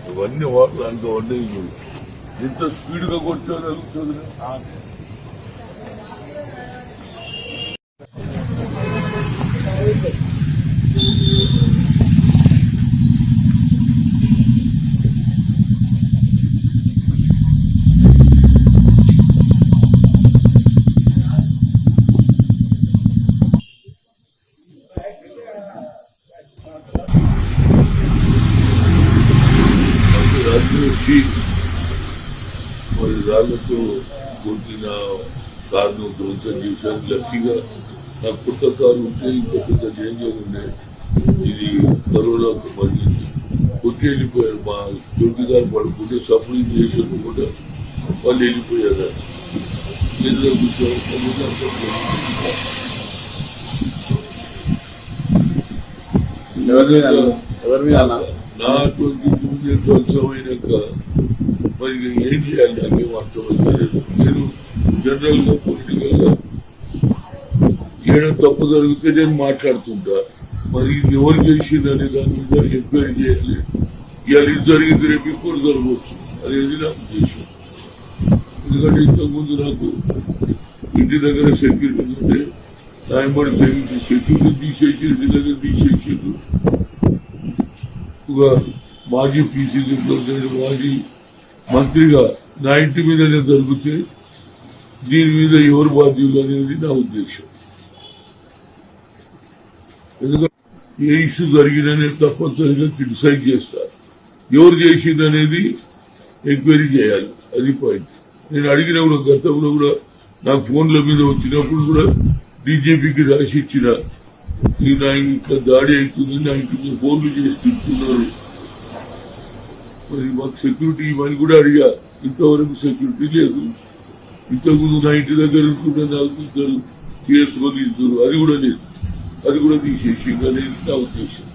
ఇవన్నీ వాటర్ అంత వండేది ఎంత స్పీడ్ గా కొట్టగలుగుతుంది. వచ్చి మరి రాళ్లతో కొట్టిన కారును ధ్వంసం చేశారు. లక్కీగా నాకు కొత్త కారు ఉంటే ఇంకా పెద్ద డేంజర్ ఉండే. ఇది కరోనాకు మళ్ళీ కొట్టి వెళ్ళిపోయారు. మా చౌకీదారు పడుకుంటే సప్లైంగ్ చేసేది కూడా వాళ్ళు వెళ్ళిపోయారు. ఎదురు నా 22 అయినాక మరి ఏం చేయాలి నాకేం అర్థమవుతలేదు. నేను జనరల్ గా పొలిటికల్ గా ఏదో తప్పు జరిగితే నేను మాట్లాడుతుంటా. మరి ఇది ఎవరు చేసింది అనే దాని మీద ఎంక్వైరీ చేయాలి. ఇవాళ ఇది జరిగింది రేపు ఇంకోటి జరగవచ్చు అనేది నా ఉద్దేశం. ఎందుకంటే ఇంతకుముందు నాకు ఇంటి దగ్గర సెక్యూరిటీ ఉంటే నాయబడి సెక్యూరిటీ తీసేసి ఇంటి దగ్గర తీసేసిండు. ఒక మాజీ పీసీసీ ప్రెసిడెంట్ మాజీ మంత్రిగా నా ఇంటి మీదనే జరిగితే దీని మీద ఎవరు బాధ్యులు అనేది నా ఉద్దేశం. ఎందుకంటే ఏ ఇష్యూ జరిగిననే తప్పనిసరిగా క్రిటిసైజ్ చేస్తారు. ఎవరు చేసిందనేది ఎంక్వైరీ చేయాలి. అది పాయింట్. నేను అడిగిన కూడా గతంలో కూడా నాకు ఫోన్ల మీద వచ్చినప్పుడు కూడా డీజీపీకి రాసి ఇచ్చిన నా ఇంట్లో దాడి అవుతుంది, నా ఇంటికి ఫోన్లు చేసి తింటున్నారు. మరి మాకు సెక్యూరిటీ ఇవన్నీ కూడా అడిగా. ఇంతవరకు సెక్యూరిటీ లేదు. ఇంతకుముందు నా ఇంటి దగ్గర ఉంటుంటే నాకు ఇద్దరు చేసుకొని ఇద్దరు అది కూడా లేదు. అది కూడా తీసేసి అనేది నా ఉద్దేశం.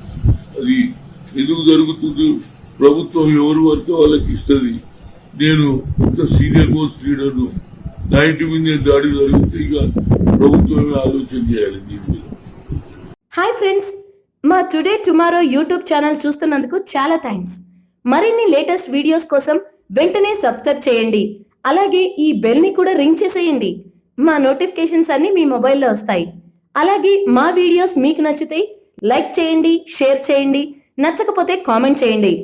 అది ఎందుకు జరుగుతుంది? ప్రభుత్వం ఎవరు వరకు వాళ్ళకి ఇస్తుంది. నేను ఇంత సీనియర్ మోస్ట్ లీడర్ను నా ఇంటి మీద దాడి జరిగితే ఇక ప్రభుత్వమే ఆలోచన చేయాలి దీని మీద. హాయ్ ఫ్రెండ్స్, మా టుడే టుమారో యూట్యూబ్ ఛానల్ చూస్తున్నందుకు చాలా థ్యాంక్స్. మరిన్ని లేటెస్ట్ వీడియోస్ కోసం వెంటనే సబ్స్క్రైబ్ చేయండి. అలాగే ఈ బెల్ ని కూడా రింగ్ చేసేయండి. మా నోటిఫికేషన్స్ అన్ని మీ మొబైల్లో వస్తాయి. అలాగే మా వీడియోస్ మీకు నచ్చితే లైక్ చేయండి, షేర్ చేయండి, నచ్చకపోతే కామెంట్ చేయండి.